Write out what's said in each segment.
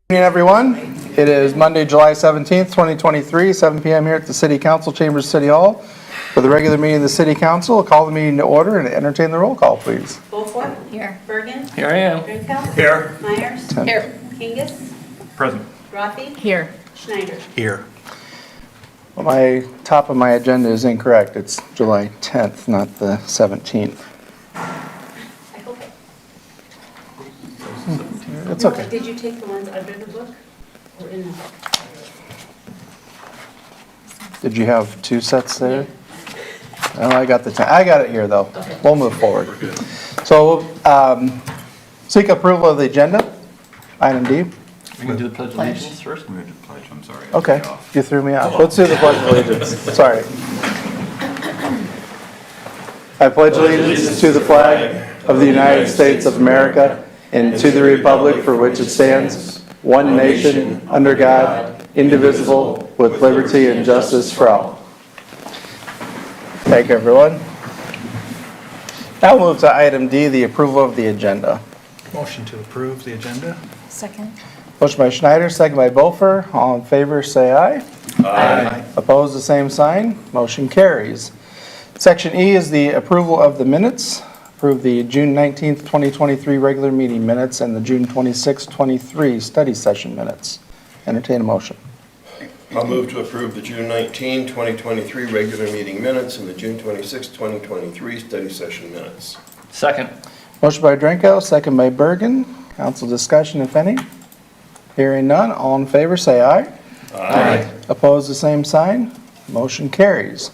Good evening, everyone. It is Monday, July 17th, 2023, 7 p.m. here at the City Council Chambers, City Hall. For the regular meeting of the City Council, I'll call the meeting to order and entertain the roll call, please. Beaufore. Here. Birgen. Here I am. Drenkow. Here. Meyers. Here. Kangas. Present. Rathe. Here. Schneider. Here. Well, my top of my agenda is incorrect. It's July 10th, not the 17th. I hope. It's okay. Did you take the ones under the book or in the book? Did you have two sets there? Oh, I got the 10. I got it here, though. Okay. We'll move forward. So, seek approval of the agenda. Item D. We can do the Pledge of Allegiance first? We had to pledge, I'm sorry. Okay, you threw me off. Let's do the Pledge of Allegiance. Sorry. I pledge allegiance to the flag of the United States of America and to the republic for which it stands, one nation, under God, indivisible, with liberty and justice for all. Thank you, everyone. Now we'll move to item D, the approval of the agenda. Motion to approve the agenda? Second. Motion by Schneider, second by Beaufore. All in favor, say aye. Aye. Opposed, the same sign. Motion carries. Section E is the approval of the minutes. Approve the June 19th, 2023 regular meeting minutes and the June 26th, 23 study session minutes. Entertain a motion. I'll move to approve the June 19, 2023 regular meeting minutes and the June 26, 2023 study session minutes. Second. Motion by Drenkow, second by Birgen. Council discussion, if any. Hearing none, all in favor say aye. Aye. Opposed, the same sign. Motion carries.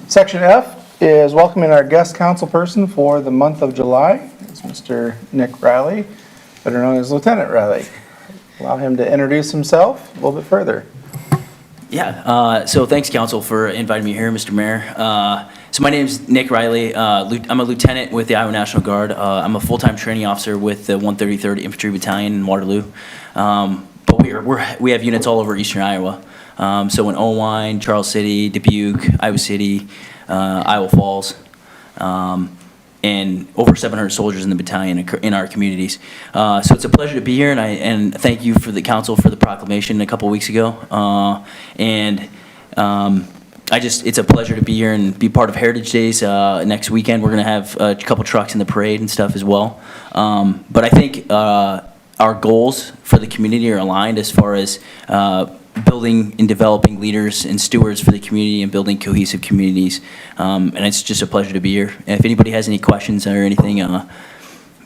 Section F is welcoming our guest council person for the month of July. It's Mr. Nick Riley, better known as Lieutenant Riley. Allow him to introduce himself a little bit further. Yeah, so thanks, Council, for inviting me here, Mr. Mayor. So my name is Nick Riley. I'm a lieutenant with the Iowa National Guard. I'm a full-time training officer with the 133rd Infantry Battalion in Waterloo. But we have units all over eastern Iowa. So in Owine, Charles City, Dubuque, Iowa City, Iowa Falls, and over 700 soldiers in the battalion in our communities. So it's a pleasure to be here, and thank you for the council for the proclamation a couple weeks ago. It's a pleasure to be here and be part of Heritage Days next weekend. We're going to have a couple trucks in the parade and stuff as well. But I think our goals for the community are aligned as far as building and developing leaders and stewards for the community and building cohesive communities. And it's just a pleasure to be here. If anybody has any questions or anything,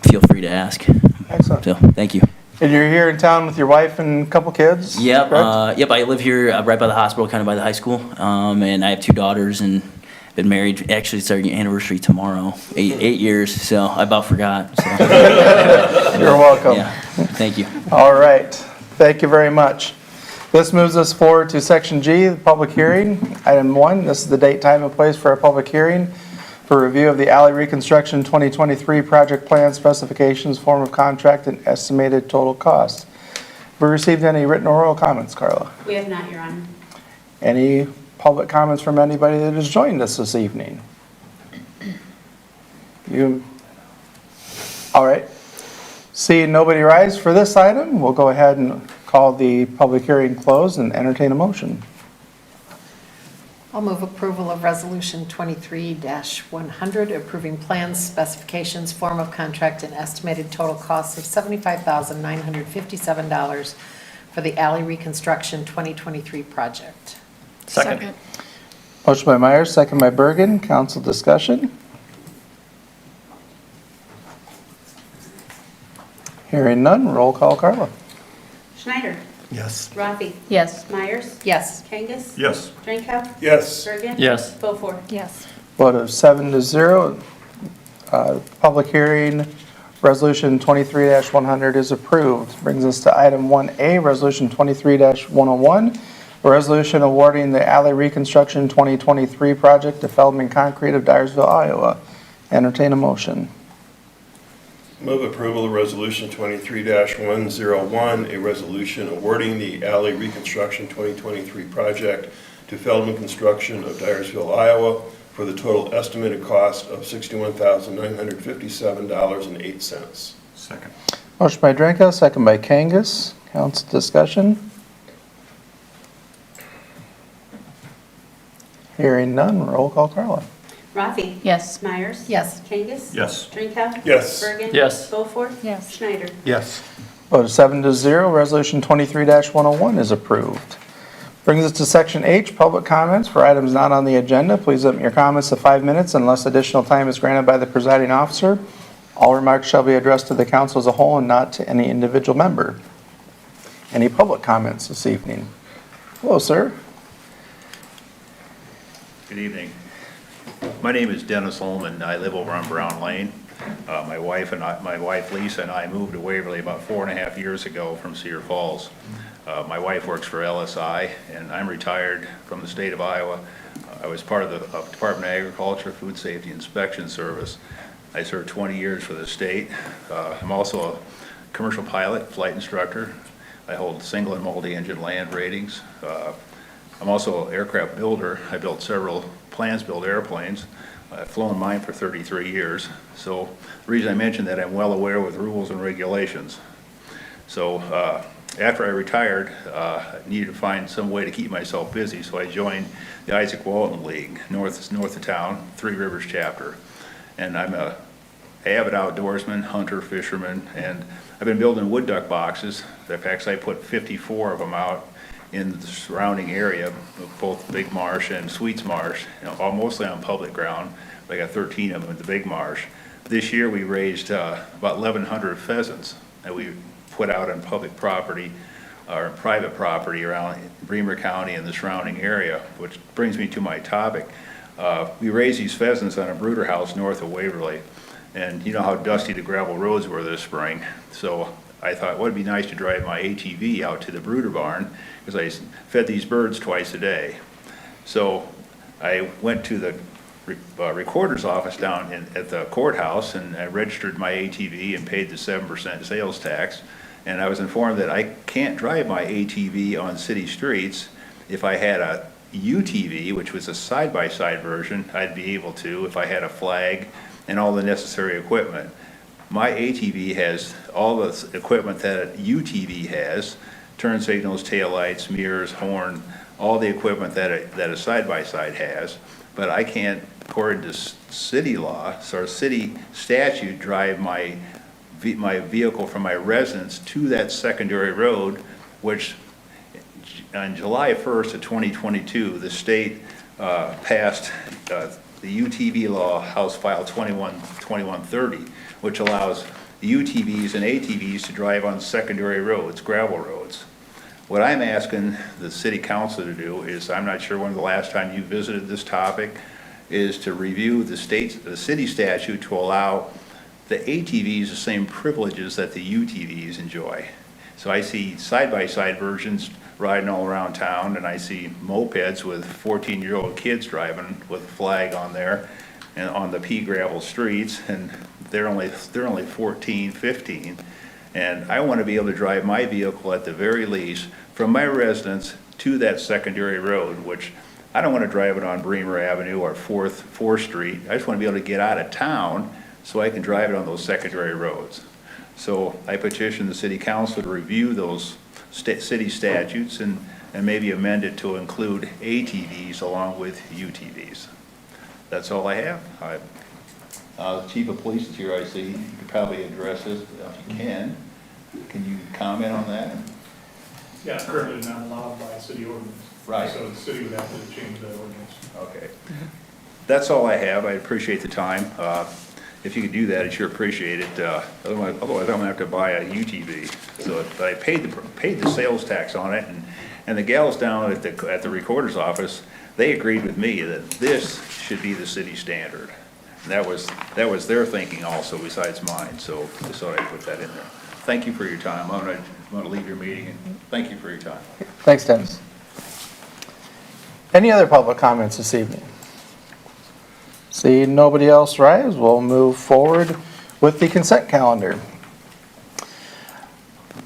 feel free to ask. Excellent. So, thank you. And you're here in town with your wife and a couple kids? Yep, correct? yep. I live here right by the hospital, kind of by the high school. And I have 2 daughters and been married. Actually, it's our anniversary tomorrow. 8 years, so I about forgot. So. You're welcome. Yeah, thank you. All right. Thank you very much. This moves us forward to Section G, the public hearing. Item 1, this is the date, time, and place for our public hearing for review of the Alley Reconstruction 2023 project plan specifications, form of contract, and estimated total cost. Have we received any written or oral comments, Carla? We have not, Your Honor. Any public comments from anybody that has joined us this evening? You? All right. Seeing nobody rise for this item, we'll go ahead and call the public hearing closed and entertain a motion. I'll move approval of Resolution 23-100, approving plans, specifications, form of contract, and estimated total costs of $75,957 for the Alley Reconstruction 2023 project. Second. Motion by Meyers, second by Birgen. Council discussion. Hearing none, roll call, Carla. Schneider. Yes. Rathe. Yes. Meyers. Yes. Kangas. Yes. Drenkow. Yes. Birgen. Yes. Beaufore. Yes. Vote of 7-0. Public hearing, Resolution 23-100 is approved. Brings us to item 1A, Resolution 23-101, a resolution awarding the Alley Reconstruction 2023 project to Feldman Concrete of Dyersville, Iowa. Entertain a motion. Move approval of Resolution 23-101, a resolution awarding the Alley Reconstruction 2023 project to Feldman Construction of Dyersville, Iowa for the total estimated cost of $61,957.08. Second. Motion by Drenkow, second by Kangas. Council discussion? Hearing none, roll call Carla. Rathe. Yes. Meyers. Yes. Kangas. Yes. Drenkow. Yes. Birgen. Yes. Beaufore. Yes. Schneider. Yes. Vote of 7-0, Resolution 23-101 is approved. Brings us to Section H, public comments for items not on the agenda. Please limit your comments to 5 minutes unless additional time is granted by the presiding officer. All remarks shall be addressed to the council as a whole and not to any individual member. Any public comments this evening? Hello, sir. Good evening. My name is Dennis Holman. I live over on Brown Lane. My wife Lisa and I moved to Waverly about 4.5 years ago from Cedar Falls. My wife works for LSI, and I'm retired from the state of Iowa. I was part of the Department of Agriculture Food Safety Inspection Service. I served 20 years for the state. I'm also a commercial pilot, flight instructor. I hold single and multi-engine land ratings. I'm also an aircraft builder. I built several plans-built airplanes. I've flown mine for 33 years. So the reason I mention that, I'm well aware with rules and regulations. So after I retired, I needed to find some way to keep myself busy, so I joined the Isaac Walton League, north of town, Three Rivers chapter. And I'm a avid outdoorsman, hunter, fisherman, and I've been building wood duck boxes. In fact, I put 54 of them out in the surrounding area of both Big Marsh and Sweets Marsh, all mostly on public ground. I got 13 of them in the Big Marsh. This year we raised about 1,100 pheasants that we put out on public property or private property around Bremer County and the surrounding area, which brings me to my topic. We raised these pheasants on a brooder house north of Waverly, and you know how dusty the gravel roads were this spring. So I thought, well, it'd be nice to drive my ATV out to the brooder barn, because I fed these birds twice a day. So I went to the recorder's office down at the courthouse, and I registered my ATV and paid the 7% sales tax. And I was informed that I can't drive my ATV on city streets. If I had a UTV, which was a side-by-side version, I'd be able to if I had a flag and all the necessary equipment. My ATV has all the equipment that a UTV has: turn signals, taillights, mirrors, horn, all the equipment that a side-by-side has. But I can't, according to city law, or city statute, drive my vehicle from my residence to that secondary road, which on July 1st of 2022, the state passed the UTV law, House File 2130, which allows UTVs and ATVs to drive on secondary roads, gravel roads. What I'm asking the city council to do is, I'm not sure when the last time you visited this topic, is to review the city statute to allow the ATVs the same privileges that the UTVs enjoy. So I see side-by-side versions riding all around town, and I see mopeds with 14-year-old kids driving with a flag on there and on the pea gravel streets, and they're only 14, 15. And I want to be able to drive my vehicle at the very least from my residence to that secondary road, which I don't want to drive it on Bremer Avenue or 4th Street. I just want to be able to get out of town so I can drive it on those secondary roads. So I petitioned the city council to review those city statutes and maybe amend it to include ATVs along with UTVs. That's all I have. The chief of police is here, I see. You could probably address this if you can. Can you comment on that? Yeah, currently not allowed by city ordinance. Right. So the city would have to change that ordinance. Okay. That's all I have. I appreciate the time. If you could do that, I'd sure appreciate it. Otherwise, I'm gonna have to buy a UTV. So I paid the sales tax on it, and the gals down at the recorder's office, they agreed with me that this should be the city standard. And that was their thinking also, besides mine. So just thought I'd put that in there. Thank you for your time. I'm gonna leave your meeting, and thank you for your time. Thanks, Dennis. Any other public comments this evening? Seeing nobody else rise, we'll move forward with the consent calendar.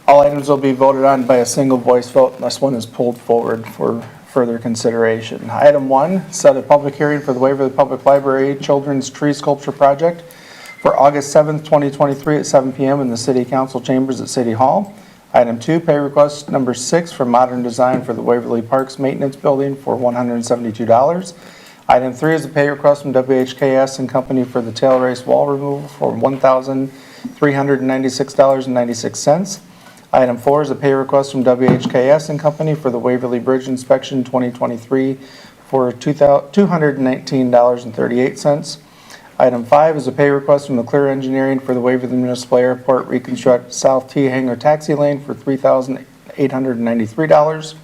All items will be voted on by a single voice vote unless one is pulled forward for further consideration. Item 1, set a public hearing for the Waverly Public Library Children's Tree Sculpture Project for August 7th, 2023 at 7 p.m. in the City Council Chambers at City Hall. Item 2, pay request number 6 for Modern Design for the Waverly Parks Maintenance Building for $172. Item 3 is a pay request from WHKS and Company for the tail race wall removal for $1,396.96. Item 4 is a pay request from WHKS and Company for the Waverly Bridge Inspection 2023 for $219.38. Item 5 is a pay request from McClure Engineering for the Waverly Municipal Airport Reconstruct South T Hangar Taxi Lane for $3,893.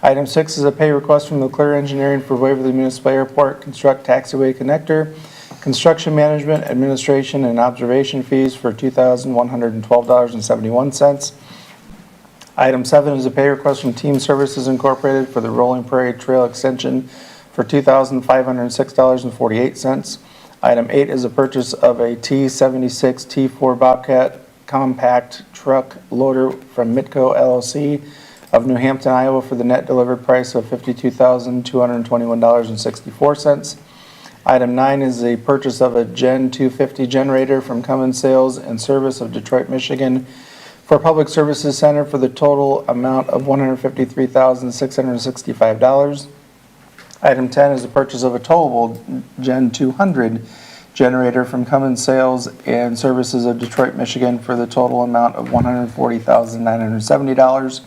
Item 6 is a pay request from McClure Engineering for Waverly Municipal Airport Construct Taxiway Connector, Construction Management, Administration, and Observation Fees for $2,112.71. Item 7 is a pay request from Team Services Incorporated for the Rolling Prairie Trail Extension for $2,506.48. Item 8 is a purchase of a T76 T4 Bobcat compact truck loader from Mitco LLC of New Hampton, Iowa for the net delivered price of $52,221.64. Item 9 is a purchase of a Gen 250 generator from Cummins Sales and Service of Detroit, Michigan for Public Services Center for the total amount of $153,665. Item 10 is the purchase of a towable Gen 200 generator from Cummins Sales and Services of Detroit, Michigan for the total amount of $140,970.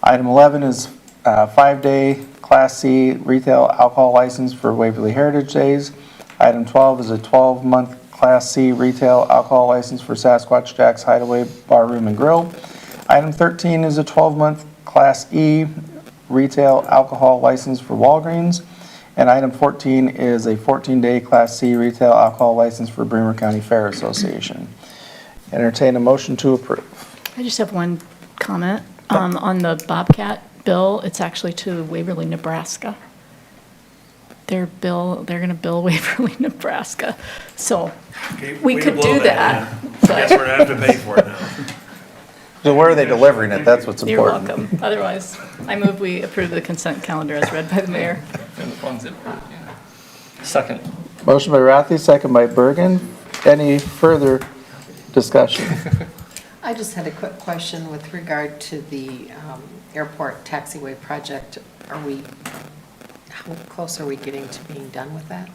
Item 11 is a 5-day Class C retail alcohol license for Waverly Heritage Days. Item 12 is a 12-month Class C retail alcohol license for Sasquatch Jack's Hideaway Bar Room and Grill. Item 13 is a 12-month Class E retail alcohol license for Walgreens. And item 14 is a 14-day Class C retail alcohol license for Bremer County Fair Association. Entertain a motion to approve. I just have one comment. On the Bobcat bill, it's actually to Waverly, Nebraska. They're going to bill Waverly, Nebraska. So we could do that. Guess we're gonna have to pay for it now. So where are they delivering it? That's what's You're important. welcome. Otherwise, I move we approve the consent calendar as read by the mayor. And the funds in. Second. Motion by Rathe, second by Birgen. Any further discussion? I just had a quick question with regard to the airport taxiway project. How close are we getting to being done with that?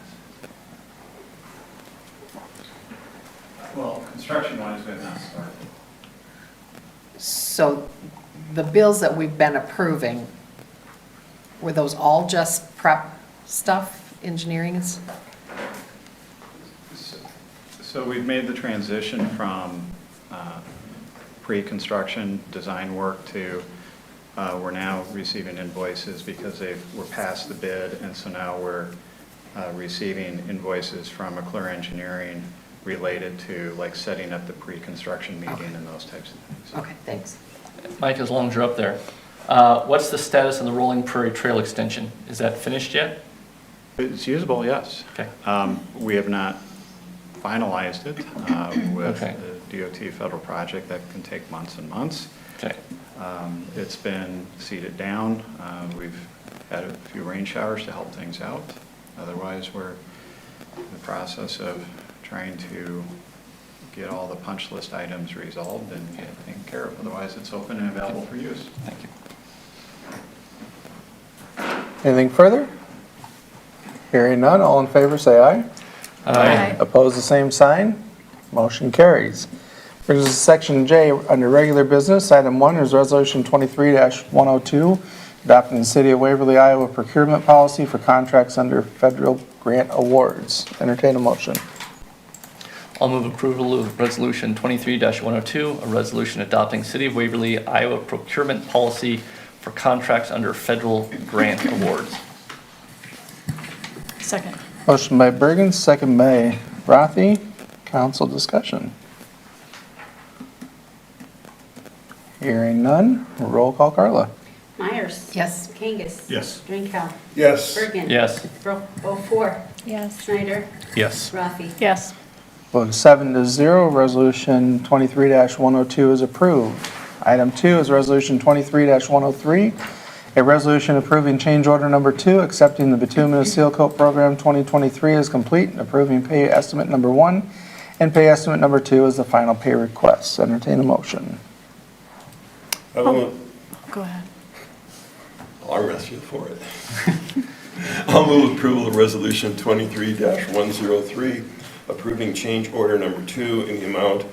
Well, construction-wise, we have not started. So the bills that we've been approving, were those all just prep stuff, engineering? So we've made the transition from pre-construction design work to we're now receiving invoices because we're past the bid, and so now we're receiving invoices from McClure Engineering related to like setting up the pre-construction meeting and those types of things. Okay, thanks. Mike, as long as you're up there, what's the status of the Rolling Prairie Trail extension? Is that finished yet? It's usable, yes. Okay. We have not finalized it with Okay. the DOT federal project. That can take months and months. Okay. It's been seeded down. We've had a few rain showers to help things out. Otherwise, we're in the process of trying to get all the punch list items resolved and get taken care of. Otherwise, it's open and available for use. Thank you. Anything further? Hearing none, all in favor say aye. Aye. Opposed, the same sign. Motion carries. Brings us to section J, under regular business. Item 1 is resolution 23-102, adopting the City of Waverly, Iowa procurement policy for contracts under federal grant awards. Entertain a motion. I'll move approval of resolution 23-102, a resolution adopting City of Waverly, Iowa procurement policy for contracts under federal grant awards. Second. Motion by Birgen, second by Rathe. Council discussion. Hearing none, roll call Carla. Myers. Yes. Kangas. Yes. Drenkow. Yes. Birgen. Yes. Beaufore. Yes. Schneider. Yes. Rathe. Yes. Vote 7-0, resolution 23-102 is approved. Item 2 is resolution 23-103, a resolution approving change order number 2, accepting the bituminous seal coat program 2023 as complete, and approving pay estimate number 1 and pay estimate number 2 as the final pay request. Entertain a motion. I will, Go ahead. I'll arrest you for it. I'll move approval of Resolution 23-103, approving change order number 2 in the amount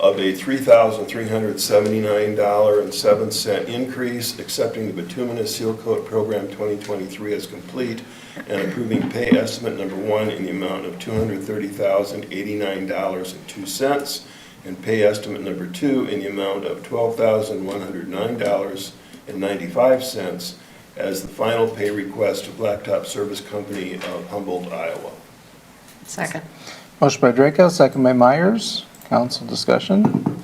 of a $3,379.07 increase, accepting the bituminous seal coat program 2023 as complete, and approving pay estimate number 1 in the amount of $230,089.02, and pay estimate number 2 in the amount of $12,109.95 as the final pay request to Blacktop Service Company of Humboldt, Iowa. Second. Motion by Drenkow, second by Meyers. Council discussion.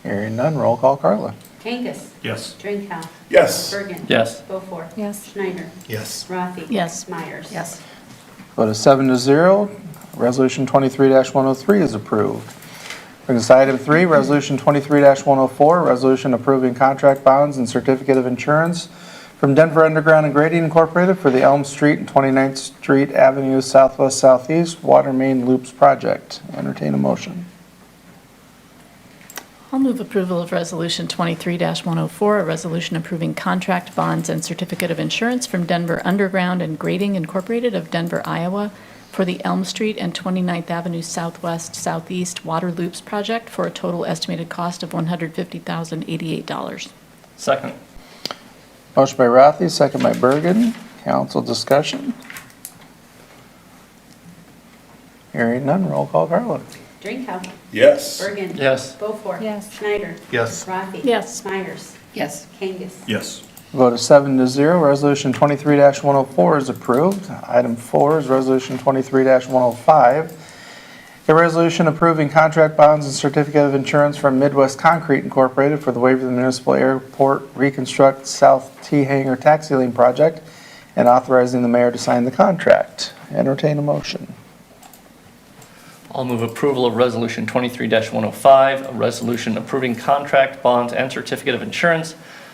Hearing none, roll call, Carla. Kangas. Yes. Drenkow. Yes. Birgen. Yes. Beaufore. Yes. Schneider. Yes. Rathe. Yes. Myers. Yes. Vote is 7-0. Resolution 23-103 is approved. Brings us to item 3, Resolution 23-104, resolution approving contract bonds and certificate of insurance from Denver Underground and Grading Incorporated for the Elm Street and 29th Street Avenue Southwest Southeast Water Main Loops Project. Entertain a motion. I'll move approval of Resolution 23-104, a resolution approving contract bonds and certificate of insurance from Denver Underground and Grading Incorporated of Denver, Iowa, for the Elm Street and 29th Avenue Southwest Southeast Water Loops Project for a total estimated cost of $150,088. Second. Motion by Rathe, second by Birgen. Council discussion. Hearing none, roll call, Carla. Drenkow. Yes. Birgen. Yes. Beaufore. Yes. Schneider. Yes. Rathe. Yes. Myers. Yes. Kangas. Yes. Vote is 7-0. Resolution 23-104 is approved. Item 4 is Resolution 23-105. A resolution approving contract bonds and certificate of insurance from Midwest Concrete Incorporated for the Waverly Municipal Airport Reconstruct South T-Hangar Taxi Lane Project and authorizing the mayor to sign the contract. Entertain a motion. I'll move approval of Resolution 23-105, a resolution approving contract, bonds, and certificate of insurance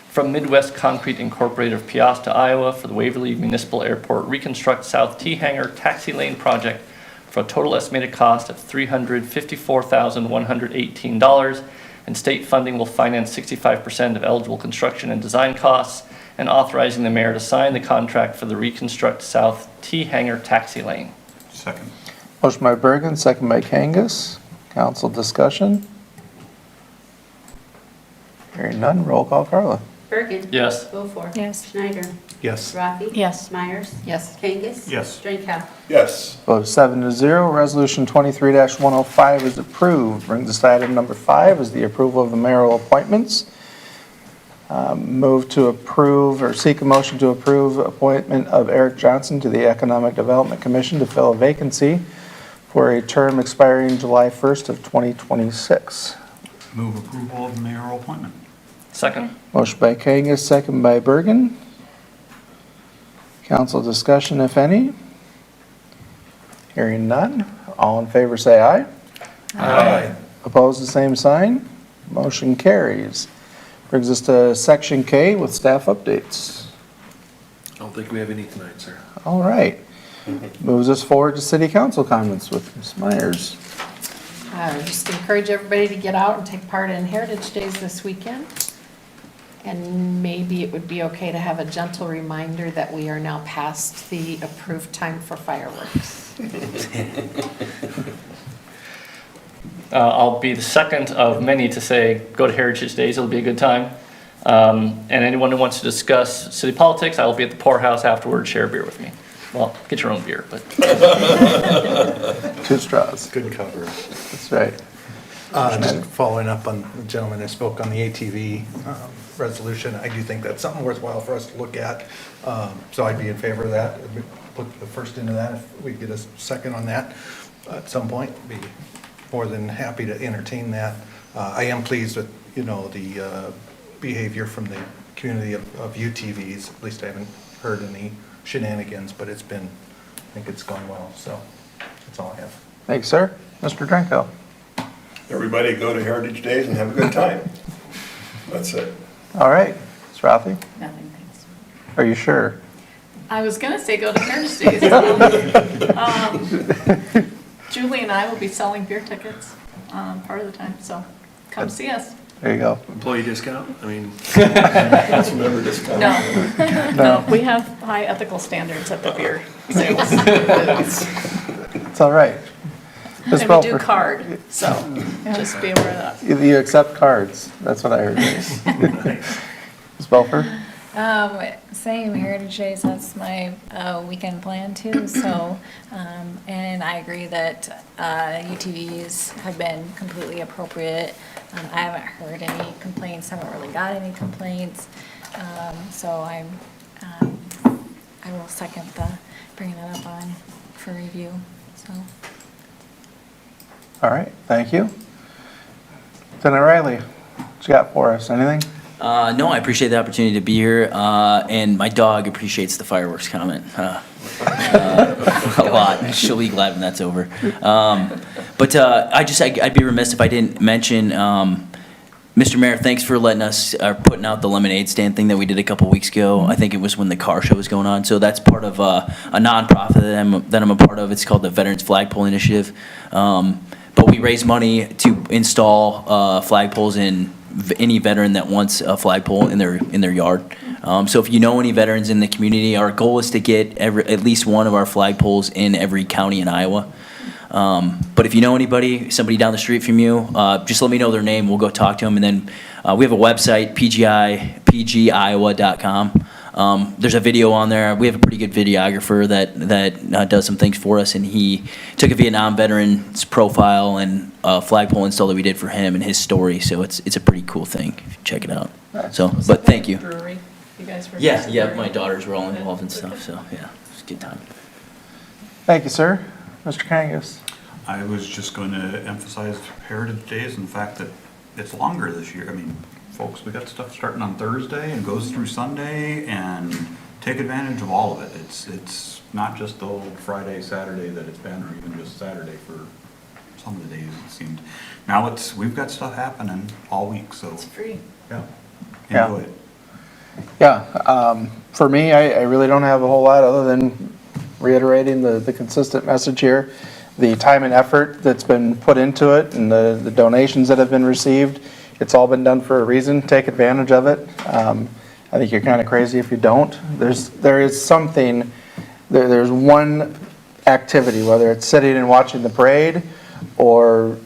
from Midwest Concrete Incorporated of Peosta, Iowa for the Waverly Municipal Airport Reconstruct South T-Hangar Taxi Lane Project for a total estimated cost of $354,118, and state funding will finance 65% of eligible construction and design costs, and authorizing the mayor to sign the contract for the Reconstruct South T-Hangar Taxi Lane. Second. Motion by Birgen, second by Kangas. Council discussion. Hearing none, roll call, Carla. Birgen. Yes. Beaufore. Yes. Schneider. Yes. Rathe. Yes. Myers. Yes. Kangas. Yes. Drenkow. Yes. Vote is 7-0. Resolution 23-105 is approved. Brings us to item number 5 is the approval of the mayoral appointments. Move to approve or seek a motion to approve appointment of Eric Johnson to the Economic Development Commission to fill a vacancy for a term expiring July 1st of 2026. Move approval of mayoral appointment. Second. Motion by Kangas, second by Birgen. Council discussion, if any. Hearing none. All in favor say aye. Aye. Opposed, the same sign. Motion carries. Brings us to Section K with staff updates. I don't think we have any tonight, sir. All right. Moves us forward to city council comments with Ms. Meyers. I would just encourage everybody to get out and take part in Heritage Days this weekend. And maybe it would be okay to have a gentle reminder that we are now past the approved time for fireworks. I'll be the second of many to say, go to Heritage Days, it'll be a good time. And anyone who wants to discuss city politics, I will be at the poorhouse afterward, share a beer with me. Well, get your own beer, but. 2 straws. Good cover. That's right. Just following up on the gentleman that spoke on the ATV resolution, I do think that's something worthwhile for us to look at. So I'd be in favor of that. Put the first into that, if we get a second on that at some point, be more than happy to entertain that. I am pleased with, the behavior from the community of UTVs. At least I haven't heard any shenanigans, but I think it's gone well. So that's all I have. Thanks, sir. Mr. Drenkow. Everybody go to Heritage Days and have a good time. That's it. All right. Ms. Rathe, Nothing, thanks. are you sure? I was going to say go to Heritage Days. Julie and I will be selling beer tickets part of the time, so Come see us. There you go. Employee discount? I mean, Council member discount. No, No, we have high ethical standards at the beer sales. it's all right. Ms. And we do Belfer, card, so just be aware of that. you accept cards. That's what I heard. Ms. Belfer? Same, Heritage Days, that's my weekend plan too, so, and I agree that UTVs have been completely appropriate. I haven't heard any complaints, haven't really got any complaints, so I will second bringing that up on for review, so. All right, thank you. Lieutenant Riley, what you got for us? Anything? No, I appreciate the opportunity to be here, and my dog appreciates the fireworks comment a lot. She'll be glad when that's over. But I'd be remiss if I didn't mention, Mr. Mayor, thanks for letting us, putting out the lemonade stand thing that we did a couple weeks ago. I think it was when the car show was going on. So that's part of a nonprofit that I'm a part of. It's called the Veterans Flagpole Initiative. But we raise money to install flagpoles in any veteran that wants a flagpole in their yard. So if you know any veterans in the community, our goal is to get at least one of our flagpoles in every county in Iowa. But if you know anybody, somebody down the street from you, just let me know their name. We'll go talk to them. And then we have a website, pgiowa.com. There's a video on there. We have a pretty good videographer that does some things for us, and he took a Vietnam veteran's profile and a flagpole install that we did for him and his story. So it's a pretty cool thing. If you check it out. So, but thank you. Brewery, you guys were. Yeah, my daughters were all involved and stuff. So yeah, it's a good time. Thank you, sir. Mr. Kangas? I was just going to emphasize Heritage Days and the fact that it's longer this year. I mean, folks, we got stuff starting on Thursday and goes through Sunday, and take advantage of all of it. It's not just the old Friday, Saturday that it's been, or even just Saturday for some of the days it seemed. Now we've got stuff happening all week, so. It's free. Yeah. Yeah. Enjoy it. Yeah, for me, I really don't have a whole lot other than reiterating the consistent message here. The time and effort that's been put into it and the donations that have been received, it's all been done for a reason. Take advantage of it. I think you're kind of crazy if you don't. There is something, there's one activity, whether it's sitting and watching the parade or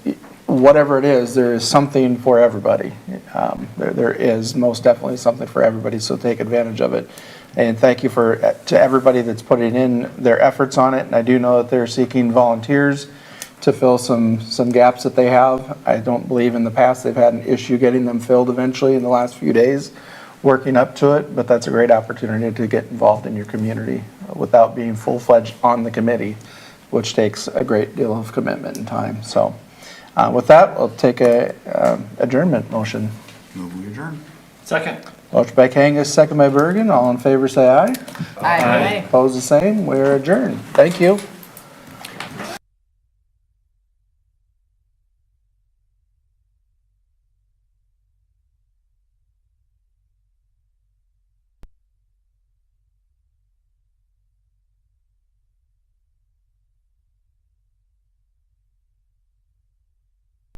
whatever it is, there is something for everybody. There is most definitely something for everybody, so take advantage of it. And thank you to everybody that's putting in their efforts on it. And I do know that they're seeking volunteers to fill some gaps that they have. I don't believe in the past they've had an issue getting them filled eventually in the last few days, working up to it. But that's a great opportunity to get involved in your community without being full-fledged on the committee, which takes a great deal of commitment and time. So with that, we'll take a adjournment motion. Move we adjourn. Second. Motion by Kangas, second by Birgen. All in favor, say aye. Aye. Opposed, the same. We're adjourned. Thank you.